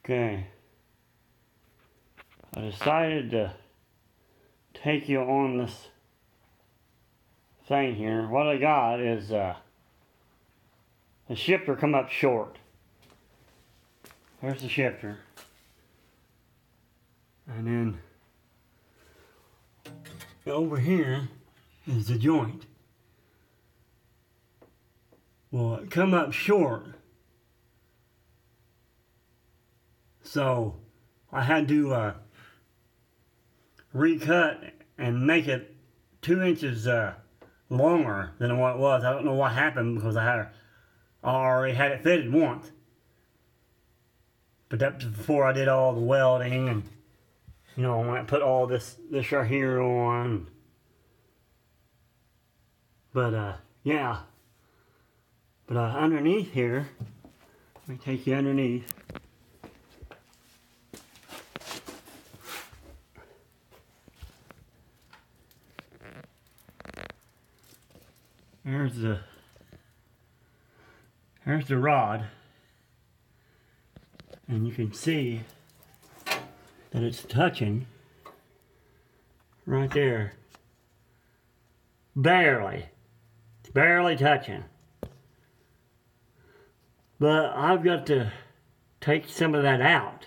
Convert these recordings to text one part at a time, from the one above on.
Okay. I decided to take you on this thing here. What I got is the shifter come up short. There's the shifter. And then over here is the joint. Well, it come up short. So I had to recut and make it 2 inches longer than what it was. I don't know what happened because I already had it fitted once. But that was before I did all the welding and, you know, when I put all this right here on. But yeah. But underneath here, let me take you underneath. There's the rod, and you can see that it's touching right there. Barely. It's barely touching. But I've got to take some of that out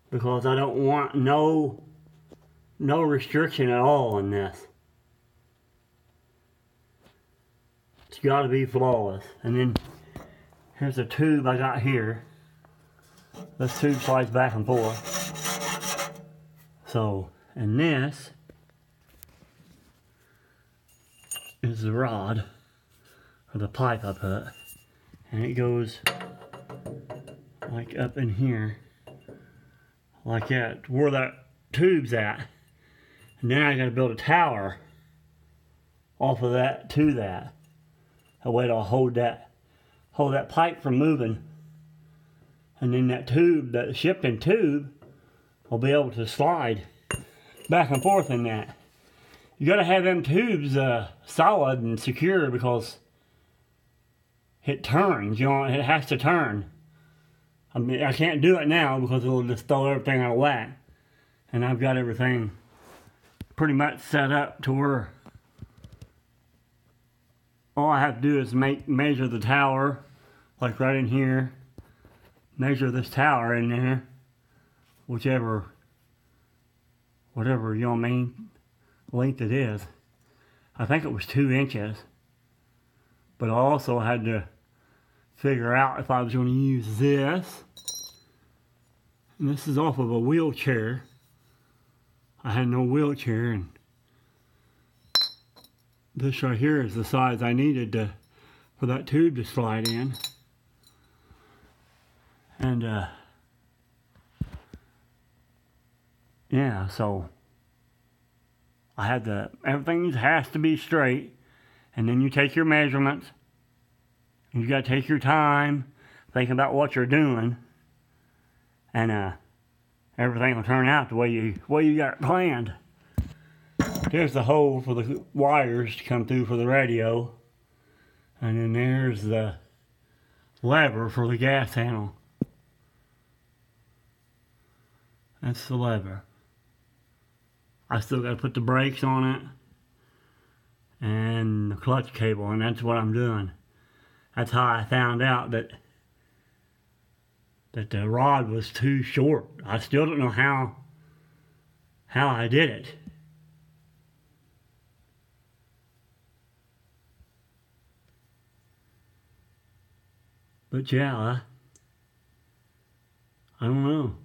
because I don't want no restriction at all in this. It's got to be flawless. And then here's a tube I got here. This tube slides back and forth. So, and this is the rod, or the pipe I put. And it goes like up in here, like that, where that tube's at. And then I gotta build a tower off of that to that. A way to hold that pipe from moving. And then that tube, that shifting tube, will be able to slide back and forth in that. You gotta have them tubes solid and secure because it turns, you know, it has to turn. I mean, I can't do it now because it'll just throw everything out of whack. And I've got everything pretty much set up to where all I have to do is measure the tower, like right in here. Measure this tower in there, whatever, you know what I mean, length it is. I think it was 2 inches. But I also had to figure out if I was going to use this. And this is off of a wheelchair. I had no wheelchair, and this right here is the size I needed for that tube to slide in. And yeah, so I had everything has to be straight. And then you take your measurements. You got to take your time, think about what you're doing, and everything will turn out the way you got it planned. There's the hole for the wires to come through for the radio, and then there's the lever for the gas handle. That's the lever. I still got to put the brakes on it and the clutch cable, and that's what I'm doing. That's how I found out that the rod was too short. I still don't know how I did it. But yeah, I don't know.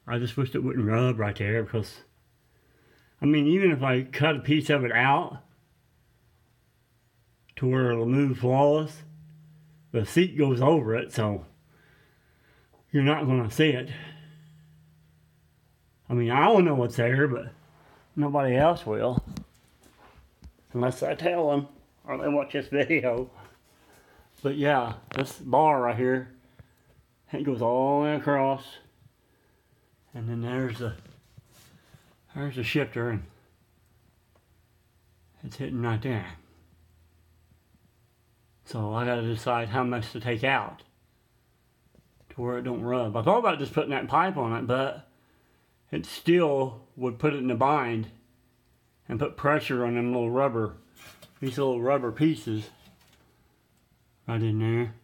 I just wished it wouldn't rub right there because, I mean, even if I cut a piece of it out to where it'll move flawless, the seat goes over it, so you're not going to see it. I mean, I will know what's there, but nobody else will. Unless I tell them or they watch this video. But yeah, this bar right here, it goes all the way across. And then there's the shifter, and it's hitting right there. So I gotta decide how much to take out. where it don't rub. I thought about just putting that pipe on it, but it still would put it in a bind and put pressure on them these little rubber pieces right in there.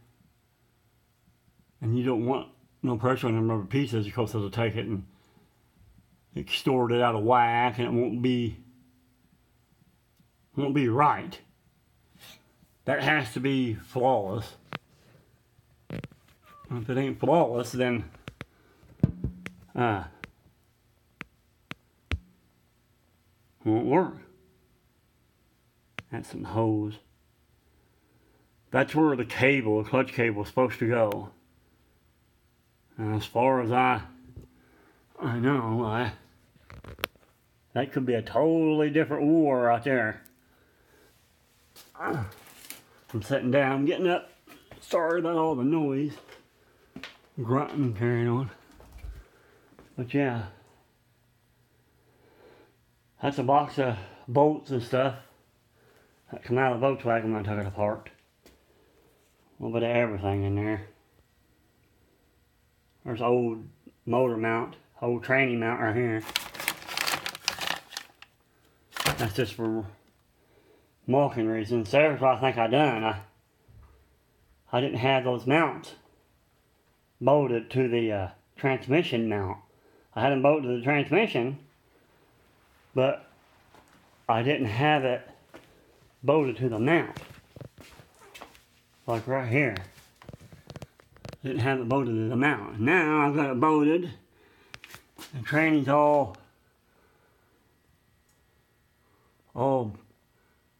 And you don't want no pressure on them rubber pieces because it'll take it and extort it out of whack, and it won't be right. That has to be flawless. If it ain't flawless, then won't work. That's some hose. That's where the clutch cable is supposed to go. And as far as I know, that could be a totally different war right there. I'm sitting down, getting up. Sorry about all the noise. Grunting and carrying on. But yeah. That's a box of bolts and stuff that come out of the Volkswagen when I took it apart. A little bit of everything in there. There's old motor mount, old tranny mount right here. That's just for marking reasons. There's what I think I done. I didn't have those mounts bolted to the transmission mount. I had them bolted to the transmission, but I didn't have it bolted to the mount. Like right here. Didn't have it bolted to the mount. Now I've got it bolted. The tranny's all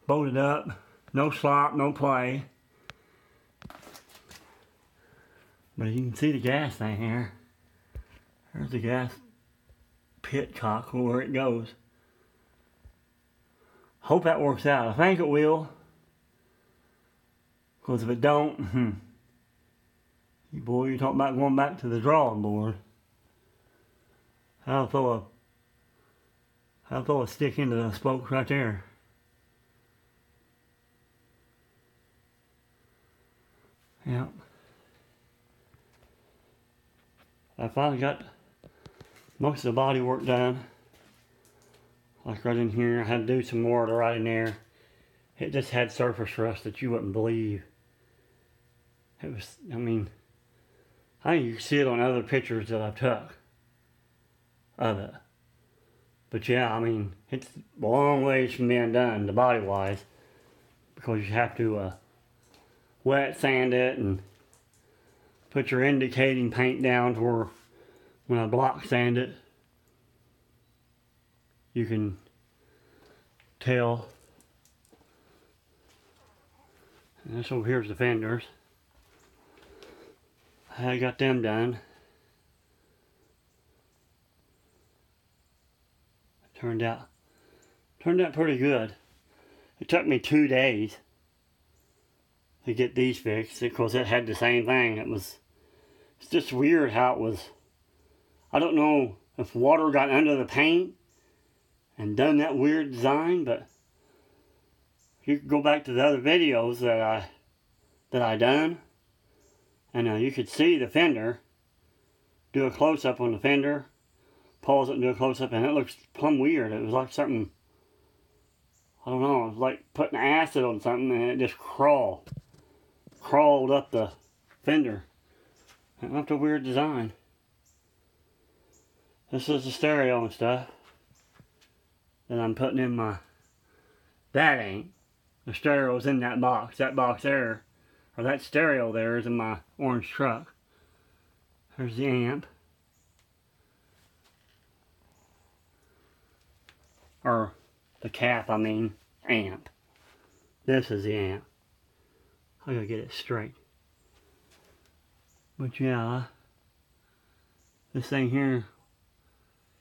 bolted up. No slop, no play. But you can see the gas thing here. There's the gas pit cock where it goes. Hope that works out. I think it will. Because if it don't, boy, you're talking about going back to the drawing board. I'll throw a stick into the spokes right there. Yep. I finally got most of the body work done. Like right in here, I had to do some more to right in there. It just had surface rust that you wouldn't believe. It was, I think you can see it on other pictures that I've took of it. But yeah, it's a long ways from being done, the body wise, because you have to wet sand it and put your indicating paint down to where when I block sand it, you can tell. And this over here's the fenders. I got them done. Turned out pretty good. It took me 2 days to get these fixed because it had the same thing. It's just weird how it was. I don't know if water got under the paint and done that weird design, but you could go back to the other videos that I done, and you could see the fender. Do a close-up on the fender, pause it and do a close-up, and it looks plumb weird. It was like something, I don't know, it was like putting acid on something and it just crawled up the fender. It left a weird design. This is the stereo and stuff that I'm putting in my, that ain't. The stereo's in that box. That box there, or that stereo there, is in my orange truck. There's the amp. Or the cap, amp. This is the amp. I gotta get it straight. But yeah, this thing here,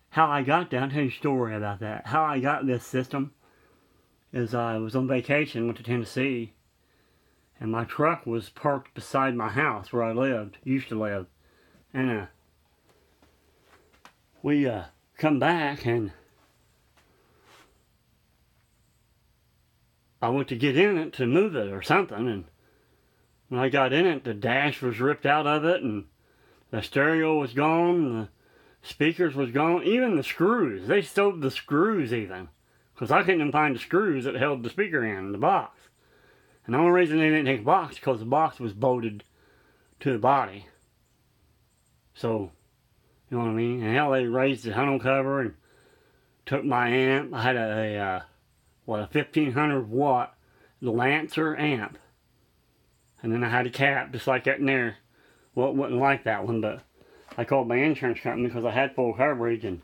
how I got that, I'll tell you a story about that. How I got this system is I was on vacation, went to Tennessee, and my truck was parked beside my house where I used to live. And we come back, and I went to get in it to move it or something, and when I got in it, the dash was ripped out of it, and The stereo was gone, the speakers was gone, even the screws. They stole the screws even. Because I couldn't even find the screws that held the speaker in the box. And the only reason they didn't take the box is because the box was bolted to the body. So, you know what I mean? And hell, they raised the tonneau cover and took my amp. I had a 1500 watt Lancer amp. And then I had a cap just like that in there. Well, it wasn't like that one, but I called my insurance company because I had full coverage, and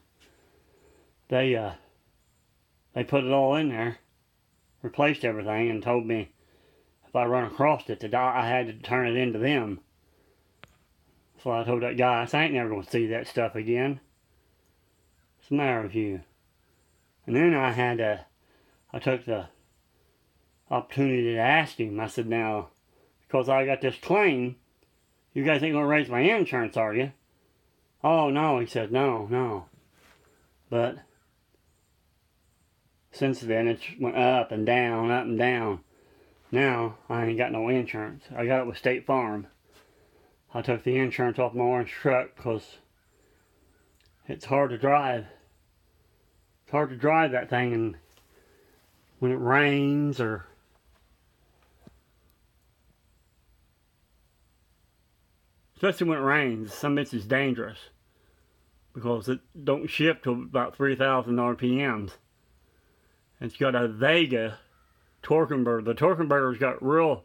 they put it all in there, replaced everything, and told me if I run across it, I had to turn it into them. So I told that guy, I said, I ain't never going to see that stuff again. What's the matter with you? And then I took the opportunity to ask him. I said, now, because I got this claim, you guys ain't going to raise my insurance, are you? Oh, no, he said, no. But since then, it's went up and down, up and down. Now, I ain't got no insurance. I got it with State Farm. I took the insurance off my orange truck because it's hard to drive. It's hard to drive that thing, and when it rains or especially when it rains, some bits is dangerous because it don't shift to about 3,000 RPMs. It's got a Vega torque converter. The torque converter's got real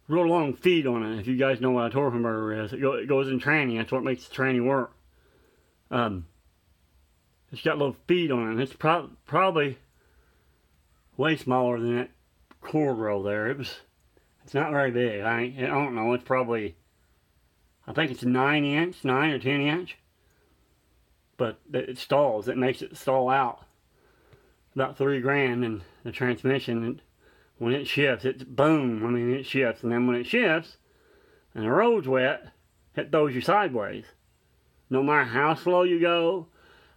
long feet on it. If you guys know what a torque converter is, it goes in tranny. That's what makes the tranny work. It's got little feet on it. And it's probably way smaller than that cord roll there. It's not very big. I don't know. It's probably, I think it's 9 or 10 inch. But it stalls. It makes it stall out. About $3,000 in the transmission. When it shifts, it's boom. I mean, it shifts. And then when it shifts, and the road's wet, it throws you sideways. No matter how slow you go,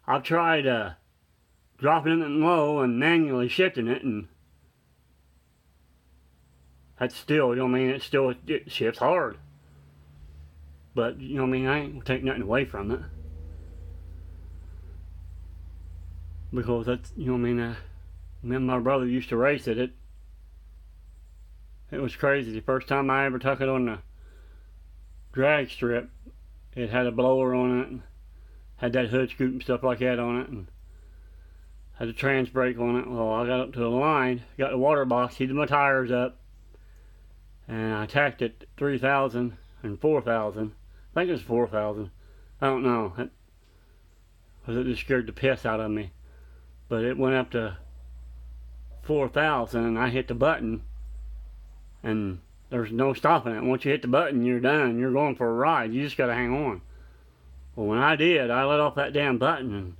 I've tried dropping it low and manually shifting it, and that's still, you know what I mean, it shifts hard. But, you know what I mean, I ain't gonna take nothing away from it. Because that's, you know what I mean, me and my brother used to race it. It was crazy. The first time I ever took it on the drag strip, it had a blower on it, and had that hood scoop and stuff like that on it, and had a trans brake on it. Well, I got up to the line, got the water box, heated my tires up, and I tacked it 3,000 and 4,000. I think it was 4,000. I don't know. Because it just scared the piss out of me. But it went up to 4,000, and I hit the button, and there's no stopping it. Once you hit the button, you're done. You're going for a ride. You just got to hang on. Well, when I did, I let off that damn button, and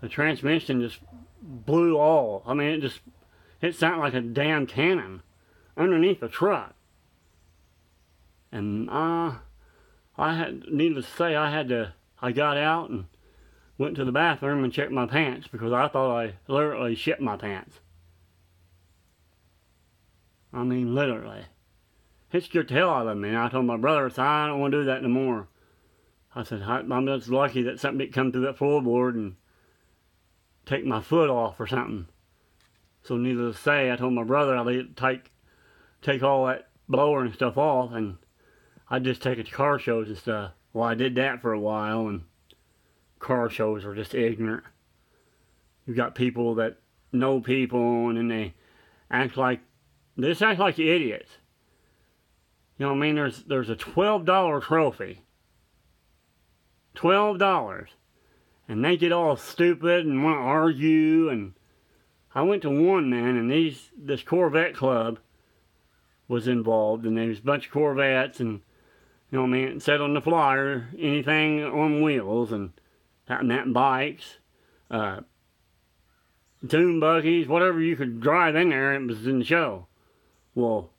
the transmission just blew all. I mean, it sounded like a damn cannon underneath the truck. And needless to say, I got out and went to the bathroom and checked my pants because I thought I literally shit my pants. I mean, literally. It scared the hell out of me. And I told my brother, I don't want to do that no more. I said, I'm just lucky that something didn't come through that floorboard and take my foot off or something. So needless to say, I told my brother I'd take all that blower and stuff off, and I'd just take it to car shows and stuff. Well, I did that for a while, and car shows are just ignorant. You got people that know people, and then they act like idiots. You know what I mean? There's a $12 trophy. $12. And they get all stupid and want to argue, and I went to one, man, and this Corvette club was involved, and there was a bunch of Corvettes, and you know what I mean, it said on the flyer, anything on wheels, and that bikes, dune buggies, whatever you could drive in there, it was in the show. Well,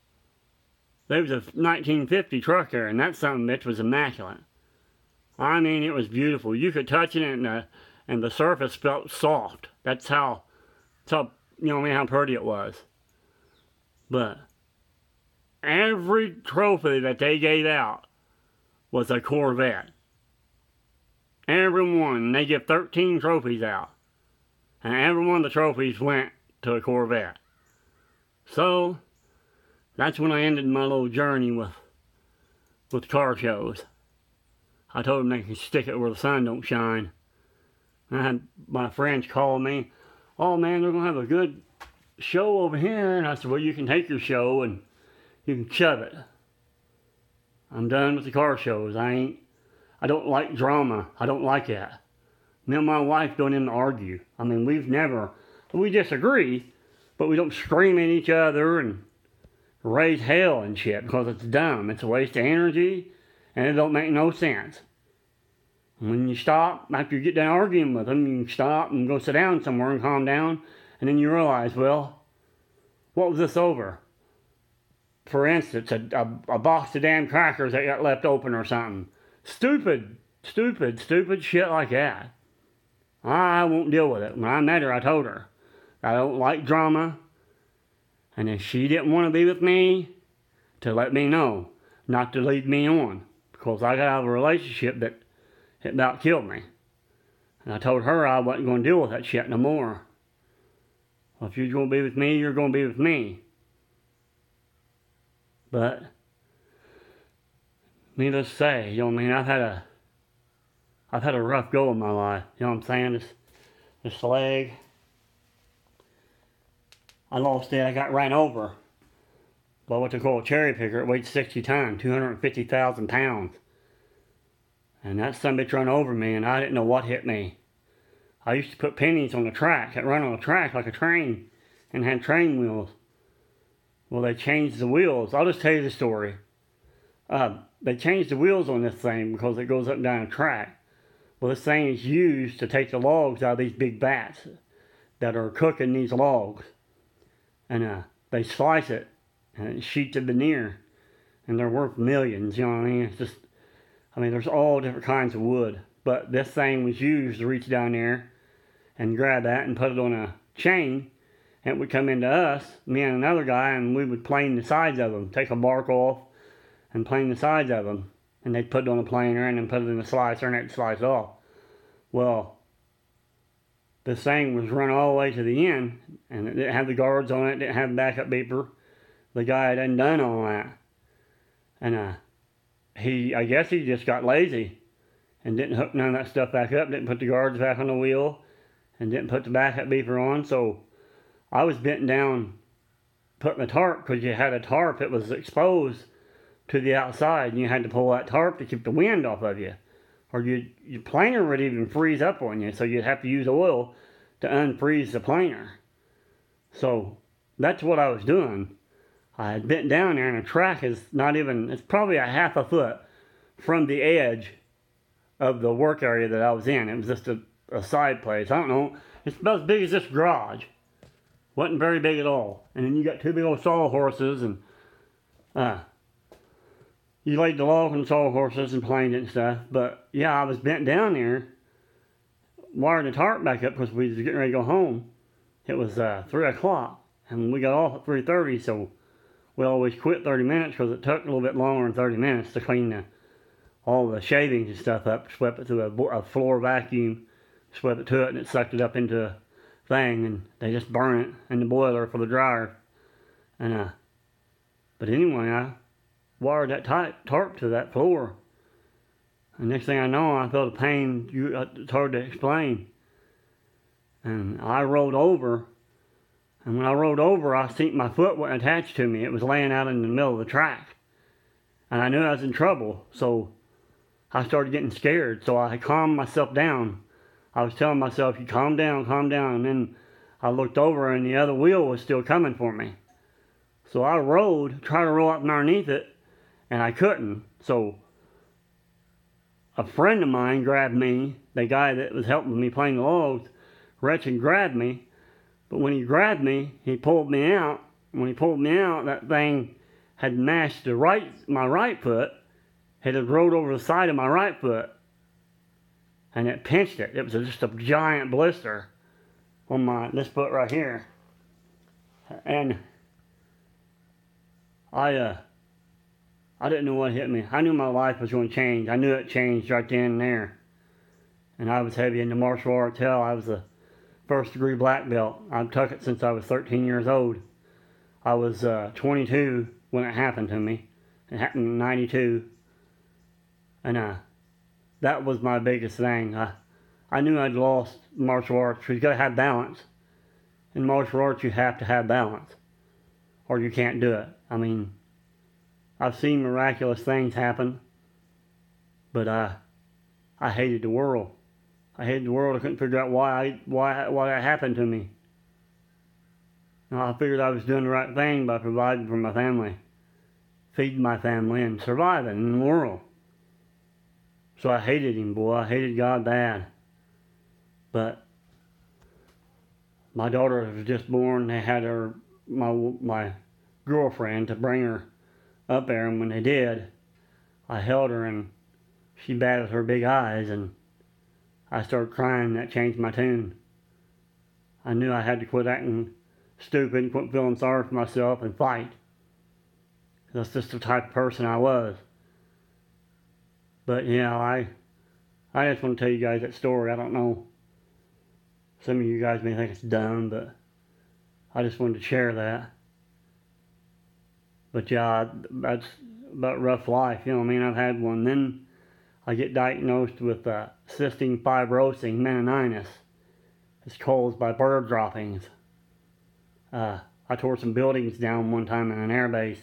there was a 1950 truck there, and that son of a bitch was immaculate. I mean, it was beautiful. You could touch it, and the surface felt soft. That's how, you know what I mean, how pretty it was. But every trophy that they gave out was a Corvette. Every one. They give 13 trophies out. And every one of the trophies went to a Corvette. So, that's when I ended my little journey with car shows. I told them they can stick it where the sun don't shine. And I had my friends call me, "Oh man, they're going to have a good show over here." And I said, "Well, you can take your show and you can shove it. I'm done with the car shows. I don't like drama. I don't like that. Me and my wife don't even argue. I mean, we disagree, but we don't scream at each other and raise hell and shit because it's dumb. It's a waste of energy and it don't make no sense. When you stop, after you get done arguing with them, you can stop and go sit down somewhere and calm down, and then you realize, well, what was this over? For instance, a box of damn crackers that got left open or something. Stupid shit like that. I won't deal with it. When I met her, I told her, I don't like drama, and if she didn't want to be with me, to let me know, not to lead me on, because I got out of a relationship that it about killed me. And I told her I wasn't going to deal with that shit no more. Well, if you're going to be with me, you're going to be with me. But, needless to say, you know what I mean, I've had a rough go in my life. You know what I'm saying? This leg, I lost it. I got ran over by what they call a cherry picker. It weighed 60 tons, 250,000 pounds. And that sumbitch run over me, and I didn't know what hit me. I used to put pennies on the track. It run on the track like a train, and had train wheels. Well, they changed the wheels. I'll just tell you the story. They changed the wheels on this thing because it goes up and down a track. Well, this thing is used to take the logs out of these big vats that are cooking these logs. And they slice it, and it's sheets of veneer. And they're worth millions, you know what I mean? It's just, there's all different kinds of wood. But this thing was used to reach down there and grab that and put it on a chain. And it would come into us, me and another guy, and we would plane the sides of them. Take a bark off and plane the sides of them. And they'd put it on a planer and then put it in a slicer and it'd slice off. Well, this thing was run all the way to the end. And it didn't have the guards on it, didn't have the backup beeper. The guy had undone all that. And I guess he just got lazy and didn't hook none of that stuff back up, didn't put the guards back on the wheel, and didn't put the backup beeper on. So I was bent down putting the tarp, because you had a tarp that was exposed to the outside, and you had to pull that tarp to keep the wind off of you, or your planer would even freeze up on you, so you'd have to use oil to unfreeze the planer. So that's what I was doing. I had bent down there, and the track is it's probably a half a foot from the edge of the work area that I was in. It was just a side place. I don't know. It's about as big as this garage. Wasn't very big at all. And then you got two big old sawhorses, and you laid the log on the sawhorses and planed it and stuff. But yeah, I was bent down there, wiring the tarp back up because we was getting ready to go home. It was 3 o'clock, and we got off at 3:30, so we always quit 30 minutes because it took a little bit longer than 30 minutes to clean all the shavings and stuff up, swept it through a floor vacuum, swept it to it, and it sucked it up into a thing, and they just burn it in the boiler for the dryer. And but anyway, I wired that tarp to that floor, and next thing I know, I felt a pain. It's hard to explain. And I rolled over. And when I rolled over, I seen my foot wasn't attached to me. It was laying out in the middle of the track. And I knew I was in trouble, so I started getting scared. So I calmed myself down. I was telling myself, you calm down, calm down. And then I looked over, and the other wheel was still coming for me. So I tried to roll up underneath it, and I couldn't. So a friend of mine grabbed me, the guy that was helping me plane the logs, reached and grabbed me. But when he grabbed me, he pulled me out. When he pulled me out, that thing had mashed my right foot. It had rolled over the side of my right foot. And it pinched it. It was just a giant blister on this foot right here. And I didn't know what hit me. I knew my life was going to change. I knew it changed right then and there. And I was heavy into martial arts. Hell, I was a first degree black belt. I've took it since I was 13 years old. I was 22 when it happened to me. It happened in 92. And that was my biggest thing. I knew I'd lost martial arts. You gotta have balance. In martial arts, you have to have balance, or you can't do it. I mean, I've seen miraculous things happen, but I hated the world. I hated the world. I couldn't figure out why that happened to me. I figured I was doing the right thing by providing for my family, feeding my family, and surviving in the world. So I hated him, boy. I hated God bad. But my daughter was just born. They had my girlfriend to bring her up there, and when they did, I held her and she batted her big eyes, and I started crying. That changed my tune. I knew I had to quit acting stupid and quit feeling sorry for myself and fight. That's just the type of person I was. But yeah, I just want to tell you guys that story. I don't know. Some of you guys may think it's dumb, but I just wanted to share that. But yeah, that's about rough life. You know what I mean? I've had one. Then I get diagnosed with cystic fibrosing meningitis. It's caused by bird droppings. I tore some buildings down one time in an air base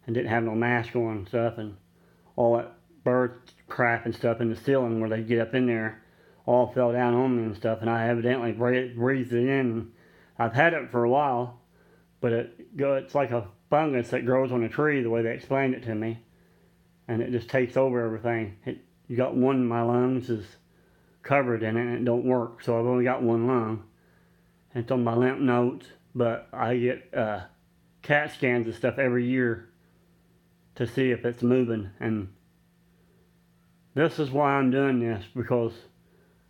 and didn't have no mask on and stuff, and all that bird crap and stuff in the ceiling where they get up in there all fell down on me and stuff, and I evidently breathed it in. I've had it for a while, but it's like a fungus that grows on a tree, the way they explained it to me, and it just takes over everything. You got one of my lungs is covered in it, and it don't work, so I've only got one lung. And it's on my lymph nodes, but I get CAT scans and stuff every year to see if it's moving, and this is why I'm doing this, because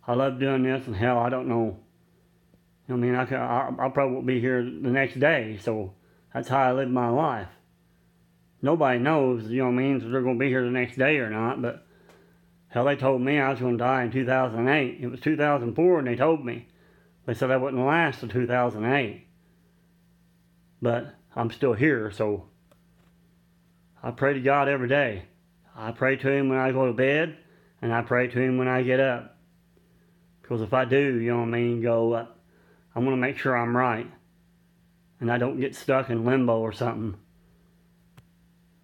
I love doing this, and hell, I don't know. I mean, I probably won't be here the next day, so that's how I live my life. Nobody knows, you know what I mean, if they're going to be here the next day or not, but hell, they told me I was going to die in 2008. It was 2004, and they told me. They said I wouldn't last till 2008. But I'm still here, so I pray to God every day. I pray to Him when I go to bed, and I pray to Him when I get up. Because if I do, you know what I mean, I'm going to make sure I'm right. And I don't get stuck in limbo or something.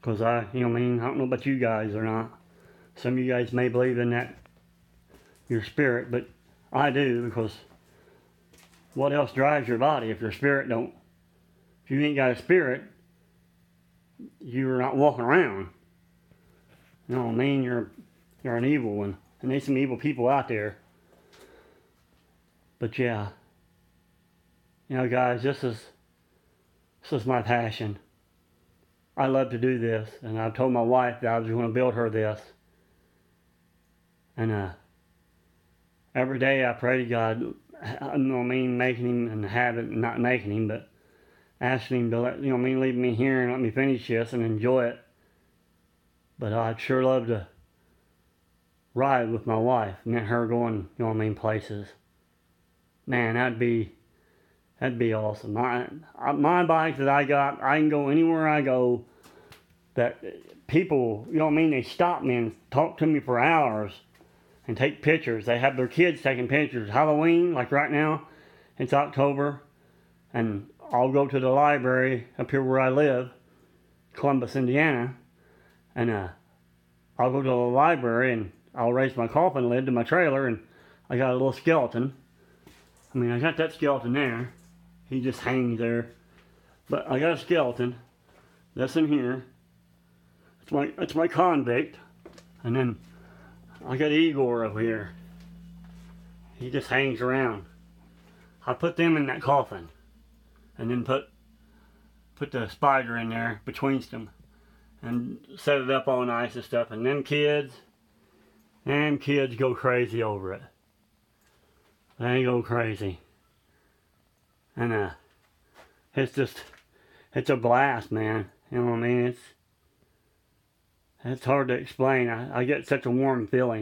Because you know what I mean, I don't know about you guys or not. Some of you guys may believe in that, your spirit, but I do, because what else drives your body if your spirit don't? If you ain't got a spirit, you're not walking around. You know what I mean? You're an evil one. And there's some evil people out there. But yeah, you know, guys, this is my passion. I love to do this, and I've told my wife that I was going to build her this. And every day I pray to God, I know what I mean, making Him and having, not making Him, but asking Him to let, you know what I mean, leave me here and let me finish this and enjoy it. But I'd sure love to ride with my wife and let her going, you know what I mean, places. Man, that'd be awesome. My bike that I got, I can go anywhere I go. That people, you know what I mean, they stop me and talk to me for hours and take pictures. They have their kids taking pictures. Halloween, like right now, it's October, and I'll go to the library up here where I live, Columbus, Indiana, and I'll go to the library and I'll raise my coffin lid to my trailer, and I got a little skeleton. I mean, I got that skeleton there. He just hangs there. But I got a skeleton. That's in here. It's my convict. And then I got Igor over here. He just hangs around. I put them in that coffin. And then put the spider in there between them. And set it up all nice and stuff. And then kids go crazy over it. They go crazy. And it's a blast, man. You know what I mean? It's hard to explain. I get such a warm feeling.